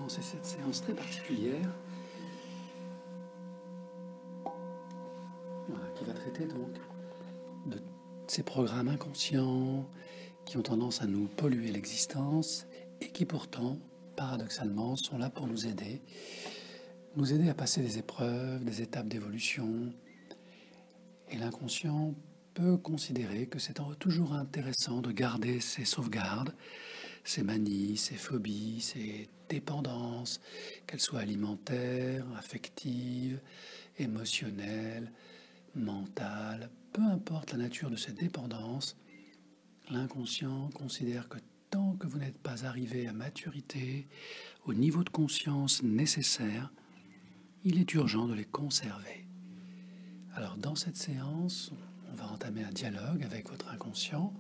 commencer cette séance très particulière, voilà, qui va traiter donc de ces programmes inconscients qui ont tendance à nous polluer l'existence et qui pourtant, paradoxalement, sont là pour nous aider à passer des épreuves, des étapes d'évolution. Et l'inconscient peut considérer que c'est toujours intéressant de garder ses sauvegardes, ses manies, ses phobies, ses dépendances, qu'elles soient alimentaires, affectives, émotionnelles, mentales, peu importe la nature de ces dépendances, l'inconscient considère que tant que vous n'êtes pas arrivé à maturité, au niveau de conscience nécessaire, il est urgent de les conserver. Alors dans cette séance, on va entamer un dialogue avec votre inconscient.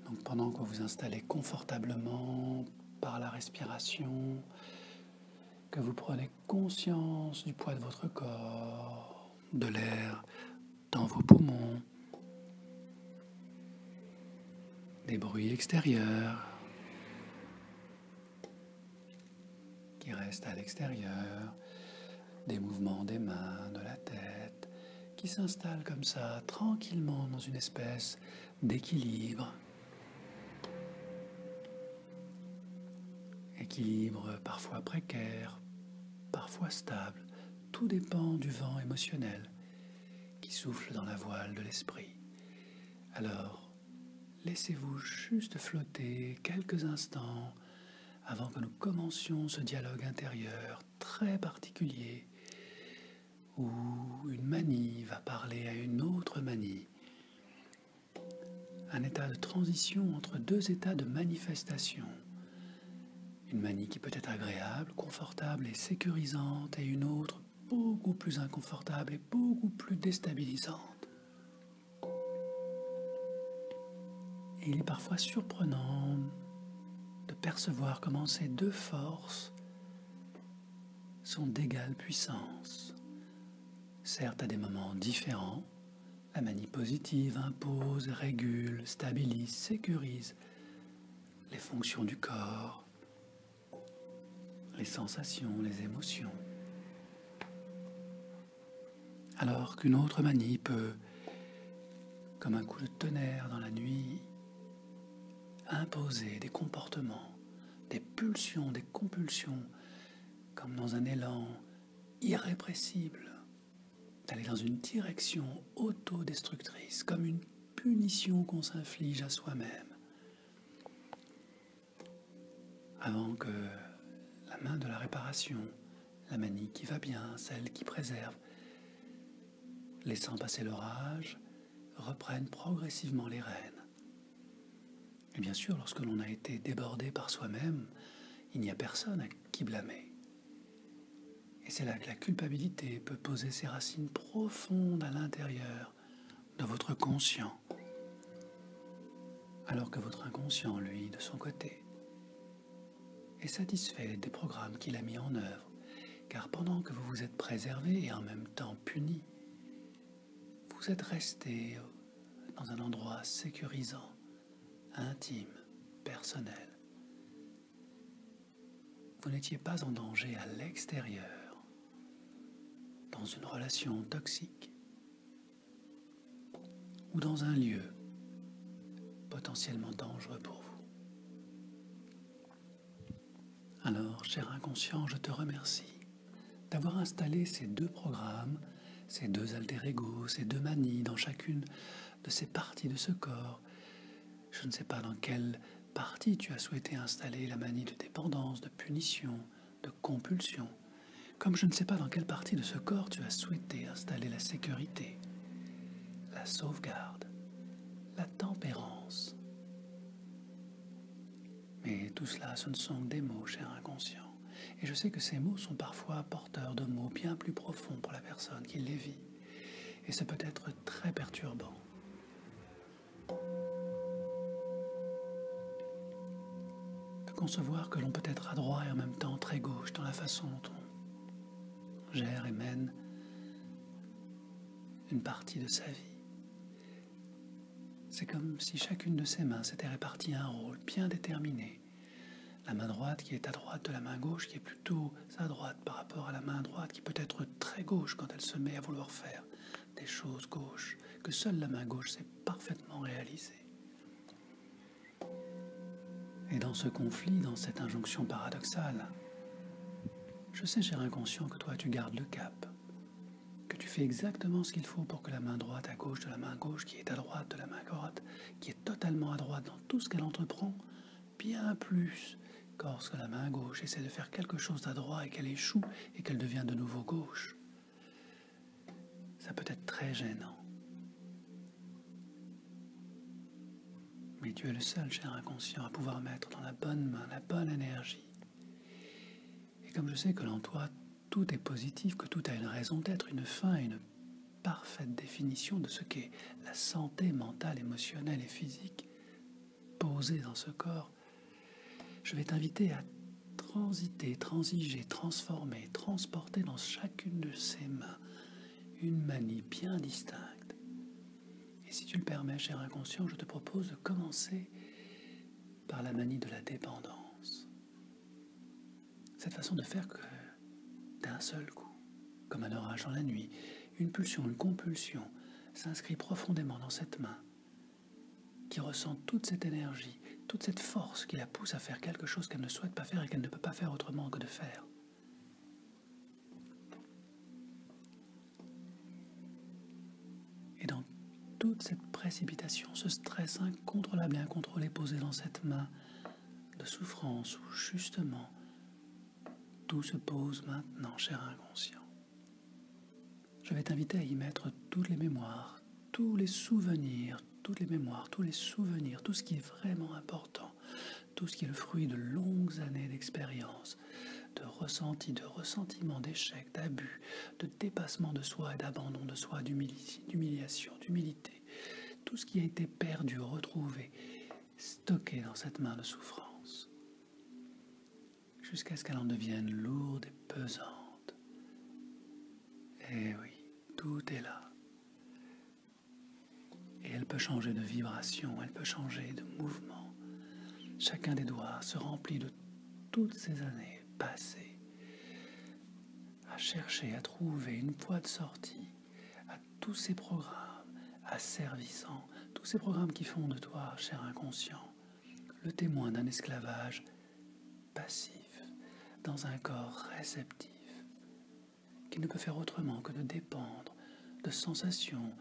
Donc pendant que vous vous installez confortablement par la respiration, que vous prenez conscience du poids de votre corps, de l'air dans vos poumons, des bruits extérieurs qui restent à l'extérieur, des mouvements des mains, de la tête, qui s'installent comme ça, tranquillement dans une espèce d'équilibre. Équilibre parfois précaire, parfois stable, tout dépend du vent émotionnel qui souffle dans la voile de l'esprit. Alors, laissez-vous juste flotter quelques instants avant que nous commencions ce dialogue intérieur très particulier où une manie va parler à une autre manie. Un état de transition entre deux états de manifestation. Une manie qui peut être agréable, confortable et sécurisante, et une autre beaucoup plus inconfortable et beaucoup plus déstabilisante. Et il est parfois surprenant de percevoir comment ces deux forces sont d'égale puissance. Certes, à des moments différents, la manie positive impose, régule, stabilise, sécurise les fonctions du corps, les sensations, les émotions. Alors qu'une autre manie peut, comme un coup de tonnerre dans la nuit, imposer des comportements, des pulsions, des compulsions, comme dans un élan irrépressible, d'aller dans une direction autodestructrice, comme une punition qu'on s'inflige à soi-même. Avant que la main de la réparation, la manie qui va bien, celle qui préserve, laissant passer l'orage, reprennent progressivement les rênes. Et bien sûr, lorsque l'on a été débordé par soi-même, il n'y a personne à qui blâmer. Et c'est là que la culpabilité peut poser ses racines profondes à l'intérieur de votre conscient, alors que votre inconscient, lui, de son côté, est satisfait des programmes qu'il a mis en œuvre, car pendant que vous vous êtes préservé et en même temps puni, vous êtes resté dans un endroit sécurisant, intime, personnel. Vous n'étiez pas en danger à l'extérieur, dans une relation toxique, ou dans un lieu potentiellement dangereux pour vous. Alors, cher inconscient, je te remercie d'avoir installé ces deux programmes, ces deux alter-ego, ces deux manies dans chacune de ces parties de ce corps. Je ne sais pas dans quelle partie tu as souhaité installer la manie de dépendance, de punition, de compulsion, comme je ne sais pas dans quelle partie de ce corps tu as souhaité installer la sécurité, la sauvegarde, la tempérance. Mais tout cela, ce ne sont que des mots, cher inconscient. Et je sais que ces mots sont parfois porteurs de mots bien plus profonds pour la personne qui les vit. Et c'est peut-être très perturbant. De concevoir que l'on peut être à droite et en même temps très gauche dans la façon dont on gère et mène une partie de sa vie. C'est comme si chacune de ses mains s'était répartie un rôle bien déterminé. La main droite qui est à droite de la main gauche, qui est plutôt à droite par rapport à la main droite, qui peut être très gauche quand elle se met à vouloir faire des choses gauches, que seule la main gauche sait parfaitement réaliser. Et dans ce conflit, dans cette injonction paradoxale, je sais, cher inconscient, que toi tu gardes le cap, que tu fais exactement ce qu'il faut pour que la main droite à gauche de la main gauche, qui est à droite de la main droite, qui est totalement à droite dans tout ce qu'elle entreprend, bien plus que lorsque la main gauche essaie de faire quelque chose d'à droite et qu'elle échoue et qu'elle devient de nouveau gauche. Ça peut être très gênant. Mais tu es le seul, cher inconscient, à pouvoir mettre dans la bonne main, la bonne énergie. Et comme je sais que en toi, tout est positif, que tout a une raison d'être, une fin et une parfaite définition de ce qu'est la santé mentale, émotionnelle et physique posée dans ce corps, je vais t'inviter à transiter, transiger, transformer, transporter dans chacune de ces mains une manie bien distincte. Et si tu le permets, cher inconscient, je te propose de commencer par la manie de la dépendance. Cette façon de faire que d'un seul coup, comme un orage dans la nuit, une pulsion, une compulsion s'inscrit profondément dans cette main qui ressent toute cette énergie, toute cette force qui la pousse à faire quelque chose qu'elle ne souhaite pas faire et qu'elle ne peut pas faire autrement que de faire. Et dans toute cette précipitation, ce stress incontrôlable et incontrôlé posé dans cette main de souffrance où justement tout se pose maintenant, cher inconscient. Je vais t'inviter à y mettre toutes les mémoires, tous les souvenirs, toutes les mémoires, tous les souvenirs, tout ce qui est vraiment important, tout ce qui est le fruit de longues années d'expérience, de ressentis, de ressentiments, d'échecs, d'abus, de dépassement de soi et d'abandon de soi, d'humiliation, d'humilité, tout ce qui a été perdu, retrouvé, stocké dans cette main de souffrance, jusqu'à ce qu'elle en devienne lourde et pesante. Et oui, tout est là. Et elle peut changer de vibration, elle peut changer de mouvement. Chacun des doigts se remplit de toutes ces années passées à chercher, à trouver une voie de sortie à tous ces programmes asservissants, tous ces programmes qui font de toi, cher inconscient, le témoin d'un esclavage passif dans un corps réceptif qui ne peut faire autrement que de dépendre de sensations,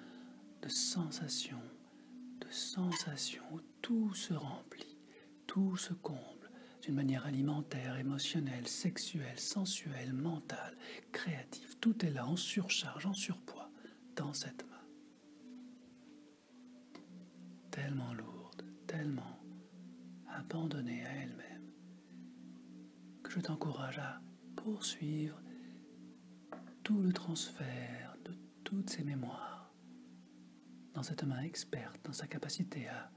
de sensations, de sensations où tout se remplit, tout se comble d'une manière alimentaire, émotionnelle, sexuelle, sensuelle, mentale, créative. Tout est là en surcharge, en surpoids, dans cette main. Tellement lourde, tellement abandonnée à elle-même, que je t'encourage à poursuivre tout le transfert de toutes ces mémoires dans cette main experte, dans sa capacité à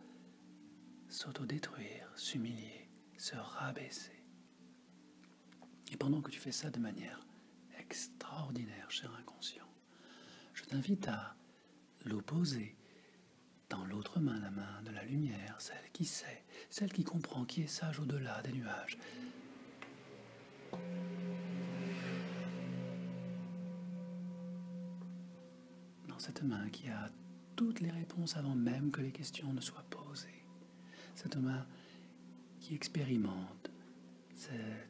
s'autodétruire, s'humilier, se rabaisser. Et pendant que tu fais ça de manière extraordinaire, cher inconscient, je t'invite à l'opposer dans l'autre main, la main de la lumière, celle qui sait, celle qui comprend, qui est sage au-delà des nuages. Dans cette main qui a toutes les réponses avant même que les questions ne soient posées. Cette main qui expérimente cette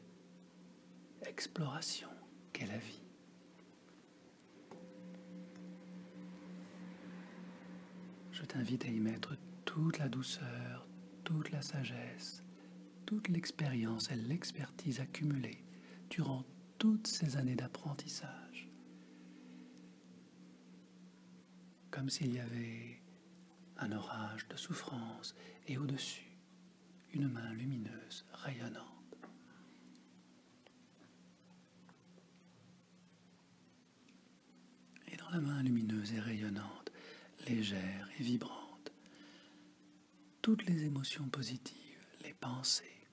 exploration qu'est la vie. Je t'invite à y mettre toute la douceur, toute la sagesse, toute l'expérience et l'expertise accumulée durant toutes ces années d'apprentissage. Comme s'il y avait un orage de souffrance et au-dessus, une main lumineuse, rayonnante. Et dans la main lumineuse et rayonnante, légère et vibrante, toutes les émotions positives, les pensées,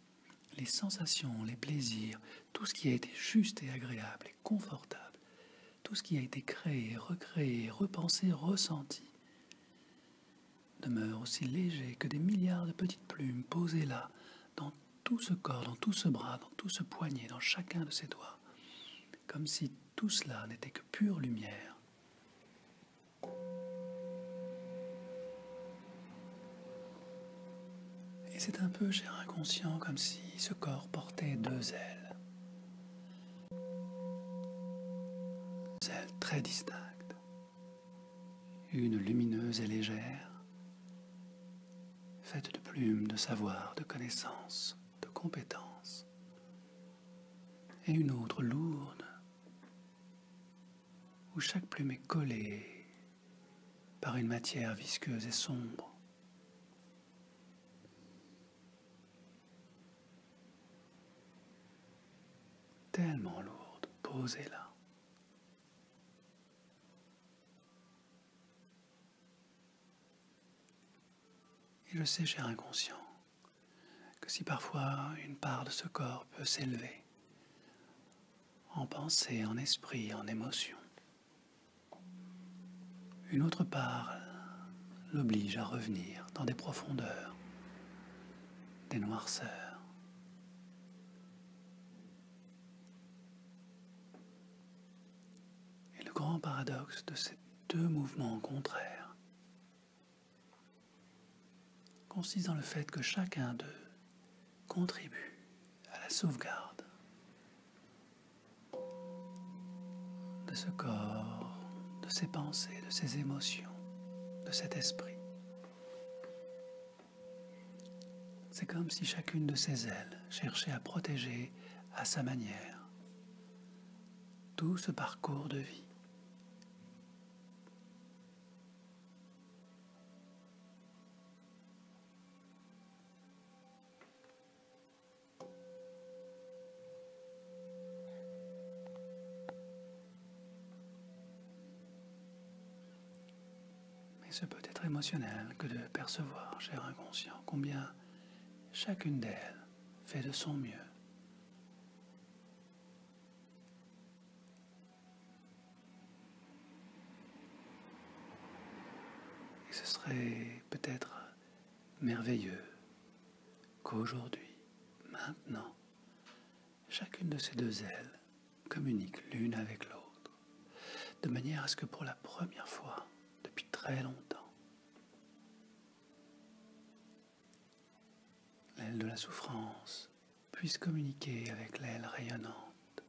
les sensations, les plaisirs, tout ce qui a été juste et agréable et confortable, tout ce qui a été créé, recréé, repensé, ressenti, demeure aussi léger que des milliards de petites plumes posées là, dans tout ce corps, dans tout ce bras, dans tout ce poignet, dans chacun de ses doigts, comme si tout cela n'était que pure lumière. Et c'est un peu, cher inconscient, comme si ce corps portait deux ailes. Deux ailes très distinctes. Une lumineuse et légère, faite de plumes, de savoir, de connaissances, de compétences. Et une autre lourde, où chaque plume est collée par une matière visqueuse et sombre. Tellement lourde, posée là. Et je sais, cher inconscient, que si parfois une part de ce corps peut s'élever, en pensée, en esprit, en émotion, une autre part l'oblige à revenir dans des profondeurs, des noirceurs. Et le grand paradoxe de ces deux mouvements contraires consiste dans le fait que chacun d'eux contribue à la sauvegarde de ce corps, de ses pensées, de ses émotions, de cet esprit. C'est comme si chacune de ces ailes cherchait à protéger à sa manière tout ce parcours de vie. Mais ce peut être émotionnel que de percevoir, cher inconscient, combien chacune d'elles fait de son mieux. Et ce serait peut-être merveilleux qu'aujourd'hui, maintenant, chacune de ces deux ailes communique l'une avec l'autre, de manière à ce que pour la première fois, depuis très longtemps, l'aile de la souffrance puisse communiquer avec l'aile rayonnante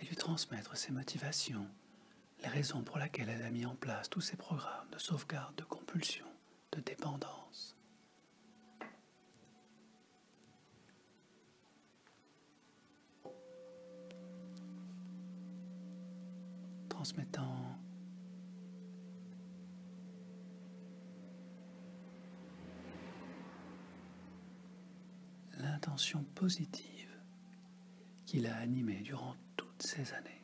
et lui transmettre ses motivations, les raisons pour lesquelles elle a mis en place tous ces programmes de sauvegarde, de compulsion, de dépendance. Transmettant l'intention positive qui l'a animé durant toutes ces années.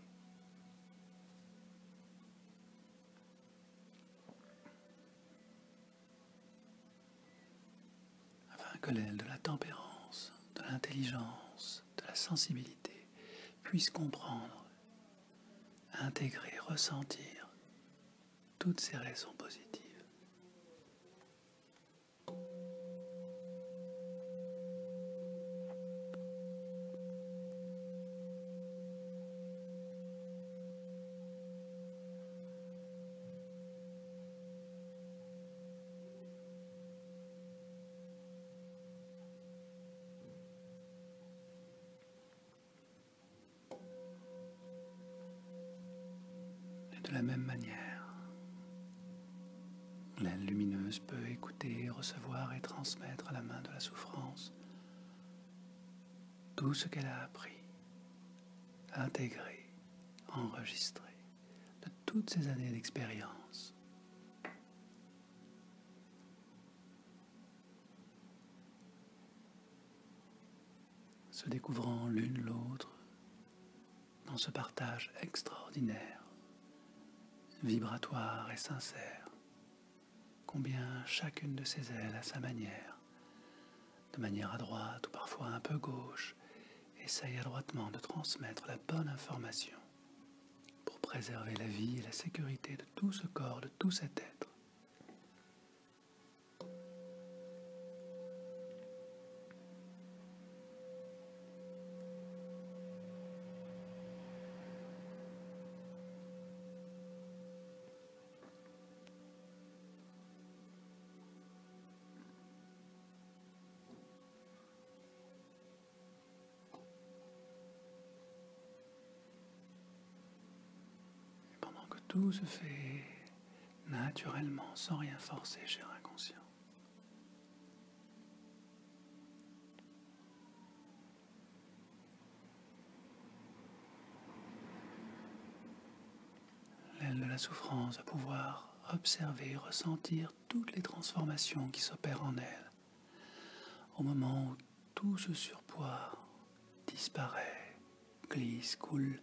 Afin que l'aile de la tempérance, de l'intelligence, de la sensibilité puisse comprendre, intégrer, ressentir toutes ces raisons positives. De la même manière, l'aile lumineuse peut écouter, recevoir et transmettre à la main de la souffrance tout ce qu'elle a appris, intégré, enregistré de toutes ces années d'expérience. Se découvrant l'une l'autre dans ce partage extraordinaire, vibratoire et sincère, combien chacune de ces ailes à sa manière, de manière à droite ou parfois un peu gauche, essaye adroitement de transmettre la bonne information pour préserver la vie et la sécurité de tout ce corps, de tout cet être. tout se fait naturellement, sans rien forcer, cher inconscient. L'aile de la souffrance va pouvoir observer, ressentir toutes les transformations qui s'opèrent en elle. Au moment où tout ce surpoids disparaît, glisse, coule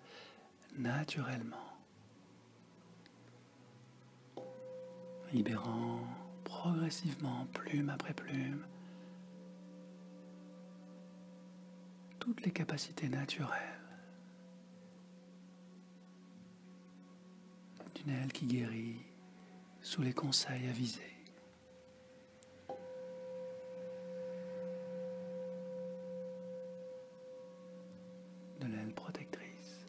naturellement, libérant progressivement, plume après plume, toutes les capacités naturelles d'une aile qui guérit sous les conseils avisés. De l'aile protectrice,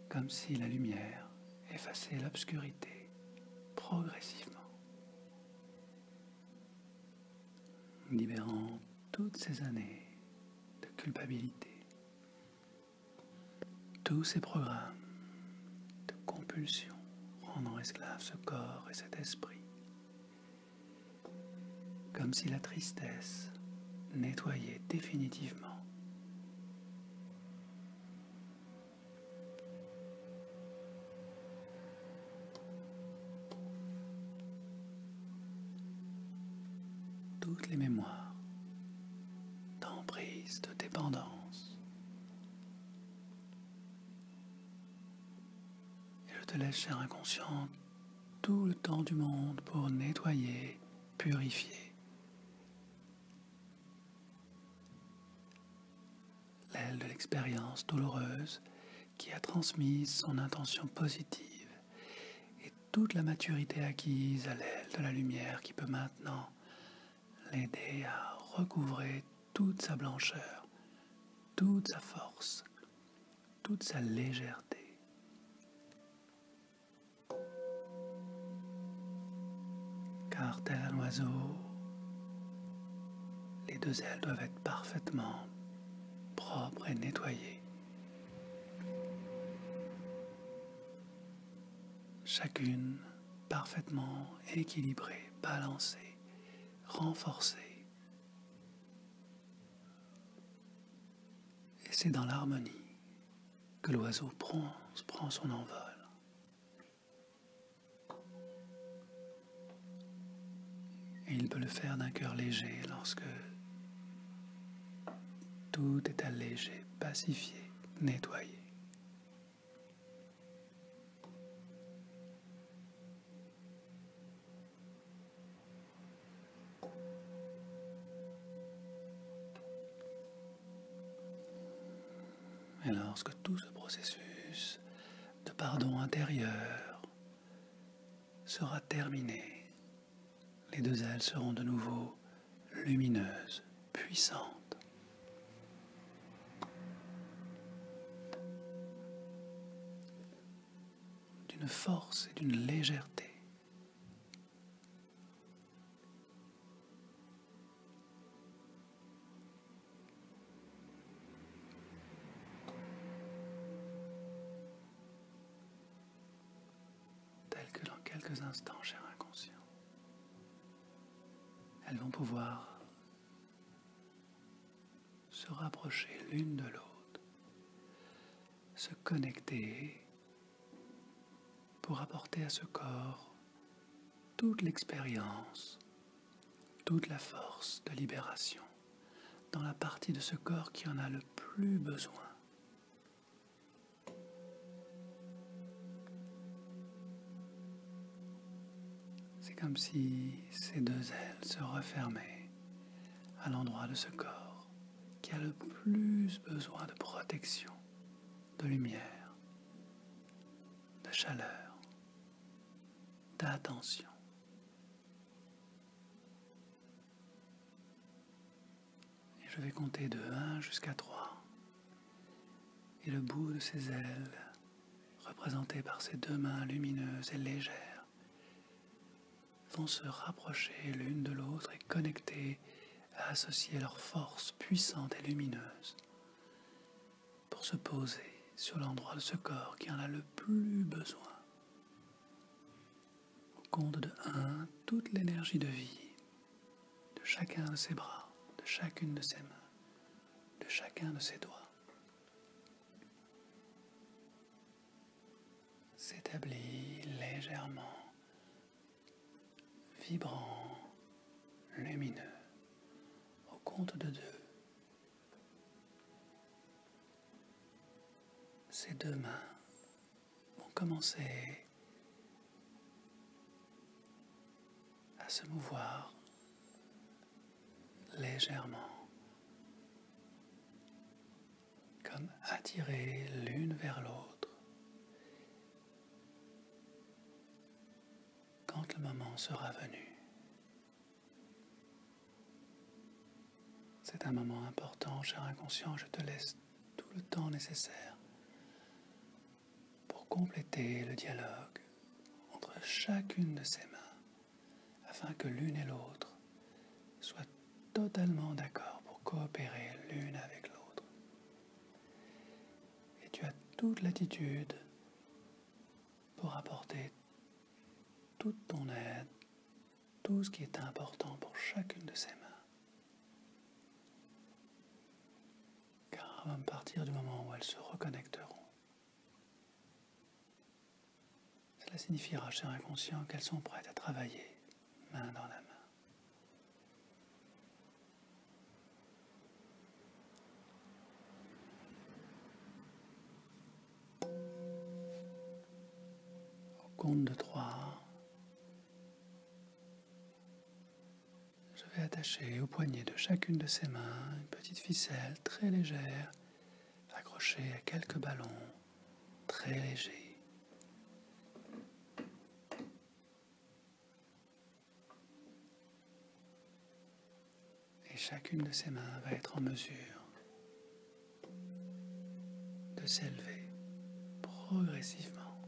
comme si la lumière effaçait l'obscurité progressivement, libérant toutes ces années de culpabilité, tous ces programmes de compulsion, rendant esclave ce corps et cet esprit, comme si la tristesse nettoyait définitivement toutes les mémoires d'emprise, de dépendance. Et je te laisse, cher inconscient, tout le temps du monde pour nettoyer, purifier. L'aile de l'expérience douloureuse qui a transmis son intention positive et toute la maturité acquise à l'aile de la lumière qui peut maintenant l'aider à recouvrer toute sa blancheur, toute sa force, toute sa légèreté. Car tel un oiseau, les deux ailes doivent être parfaitement propres et nettoyées. Chacune parfaitement équilibrée, balancée, renforcée. Et c'est dans l'harmonie que l'oiseau prend son envol. Et il peut le faire d'un cœur léger lorsque tout est allégé, pacifié, nettoyé. Et lorsque tout ce processus de pardon intérieur sera terminé, les deux ailes seront de nouveau lumineuses, puissantes. D'une force et d'une légèreté. Telles que dans quelques instants, cher inconscient, elles vont pouvoir se rapprocher l'une de l'autre, se connecter pour apporter à ce corps toute l'expérience, toute la force de libération dans la partie de ce corps qui en a le plus besoin. C'est comme si ces deux ailes se refermaient à l'endroit de ce corps qui a le plus besoin de protection, de lumière, de chaleur, d'attention. Et je vais compter de 1 jusqu'à 3. Et le bout de ces ailes, représenté par ces deux mains lumineuses et légères, vont se rapprocher l'une de l'autre et connecter, à associer leurs forces puissantes et lumineuses pour se poser sur l'endroit de ce corps qui en a le plus besoin. Au compte de 1, toute l'énergie de vie de chacun de ses bras, de chacune de ses mains, de chacun de ses doigts s'établit légèrement, vibrant, lumineux, au compte de 2. Ces 2 mains vont commencer à se mouvoir légèrement, comme attirées l'une vers l'autre. Quand le moment sera venu. C'est un moment important, cher inconscient, je te laisse tout le temps nécessaire pour compléter le dialogue entre chacune de ces mains, afin que l'une et l'autre soient totalement d'accord pour coopérer l'une avec l'autre. Et tu as toute l'attitude pour apporter toute ton aide, tout ce qui est important pour chacune de ces mains. Car à partir du moment où elles se reconnecteront, cela signifiera, cher inconscient, qu'elles sont prêtes à travailler main dans la main. Au compte de 3, je vais attacher au poignet de chacune de ces mains une petite ficelle très légère, accrochée à quelques ballons très légers. Et chacune de ces mains va être en mesure de s'élever progressivement,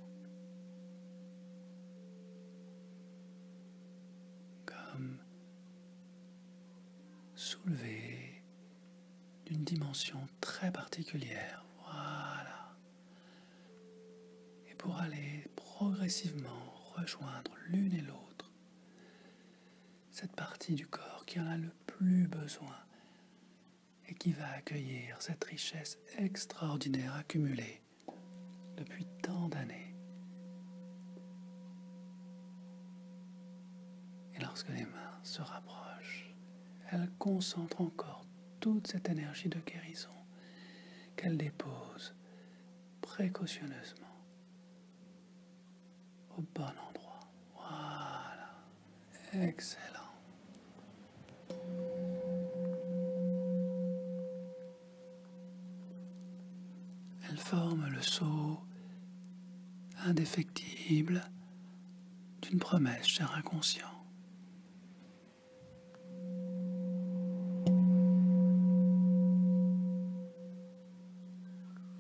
comme soulevée d'une dimension très particulière. Voilà. Et pour aller progressivement rejoindre l'une et l'autre, cette partie du corps qui en a le plus besoin et qui va accueillir cette richesse extraordinaire accumulée depuis tant d'années. Et lorsque les mains se rapprochent, elles concentrent encore toute cette énergie de guérison qu'elles déposent précautionneusement au bon endroit. Voilà, excellent. Elles forment le sceau indéfectible d'une promesse, cher inconscient.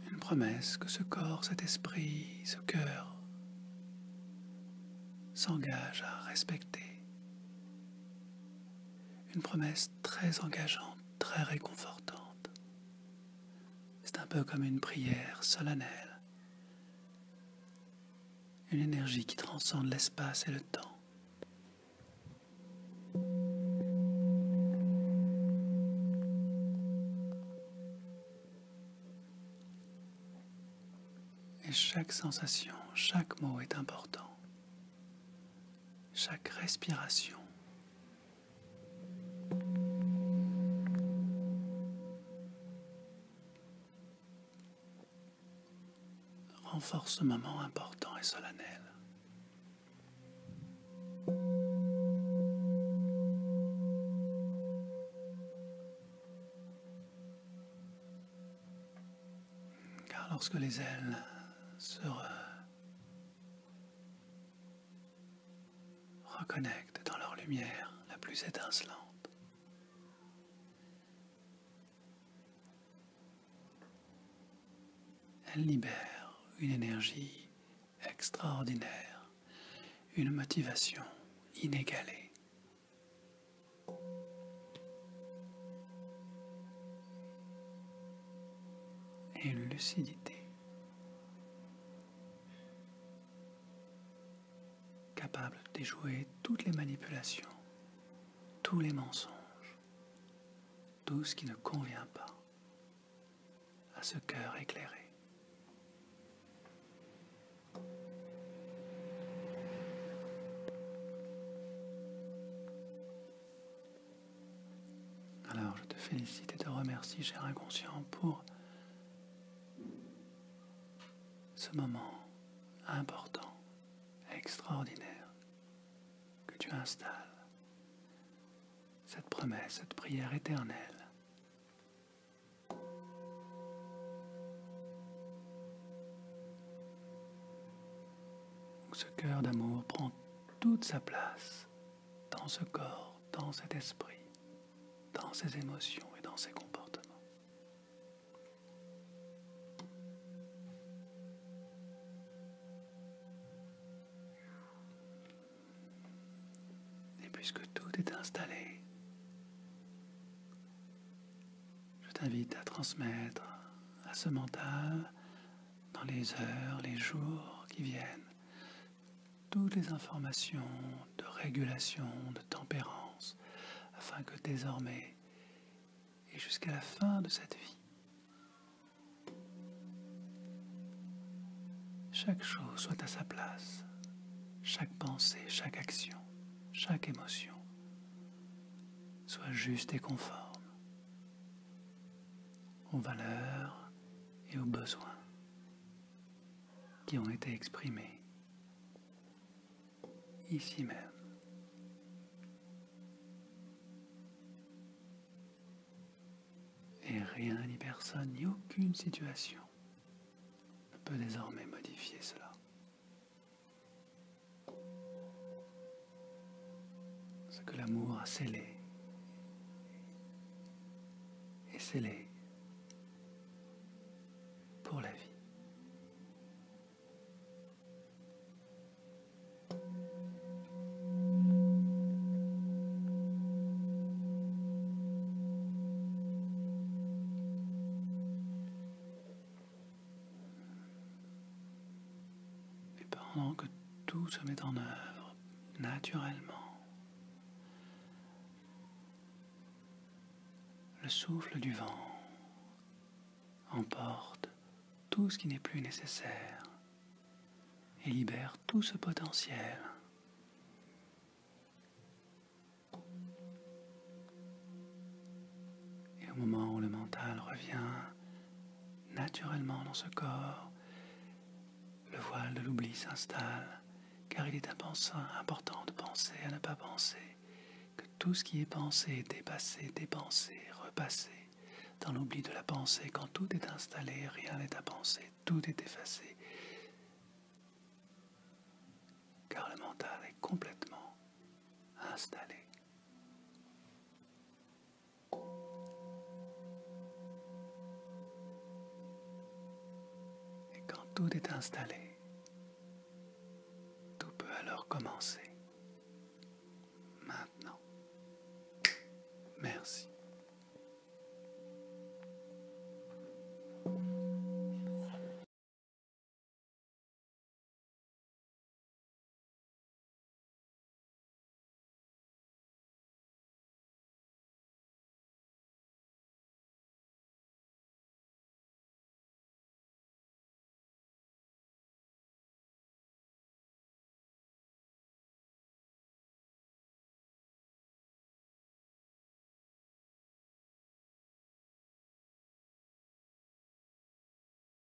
Une promesse que ce corps, cet esprit, ce cœur s'engage à respecter. Une promesse très engageante, très réconfortante. C'est un peu comme une prière solennelle. Une énergie qui transcende l'espace et le temps. Et chaque sensation, chaque mot est important. Chaque respiration. Renforce ce moment important et solennel. Car lorsque les ailes se reconnectent dans leur lumière la plus étincelante, elles libèrent une énergie extraordinaire, une motivation inégalée. Et une lucidité déjouer toutes les manipulations, tous les mensonges, tout ce qui ne convient pas à ce cœur éclairé. Alors je te félicite et te remercie, cher inconscient, pour ce moment important, extraordinaire, que tu installes, cette promesse, cette prière éternelle. Où ce cœur d'amour prend toute sa place dans ce corps, dans cet esprit, dans ses émotions et dans ses comportements. Et puisque tout est installé, je t'invite à transmettre à ce mental, dans les heures, les jours qui viennent, toutes les informations de régulation, de tempérance, afin que désormais, et jusqu'à la fin de cette vie, chaque chose soit à sa place, chaque pensée, chaque action, chaque émotion soit juste et conforme aux valeurs et aux besoins qui ont été exprimés ici même. Et rien ni personne ni aucune situation ne peut désormais modifier cela. Ce que l'amour a scellé est scellé pour la vie. Et pendant que tout se met en œuvre naturellement, le souffle du vent emporte tout ce qui n'est plus nécessaire et libère tout ce potentiel. Et au moment où le mental revient naturellement dans ce corps, le voile de l'oubli s'installe, car il est important de penser à ne pas penser, que tout ce qui est pensé, dépassé, dépensé, repassé, dans l'oubli de la pensée, quand tout est installé, rien n'est à penser, tout est effacé, car le mental est complètement installé. Et quand tout est installé, tout peut alors commencer.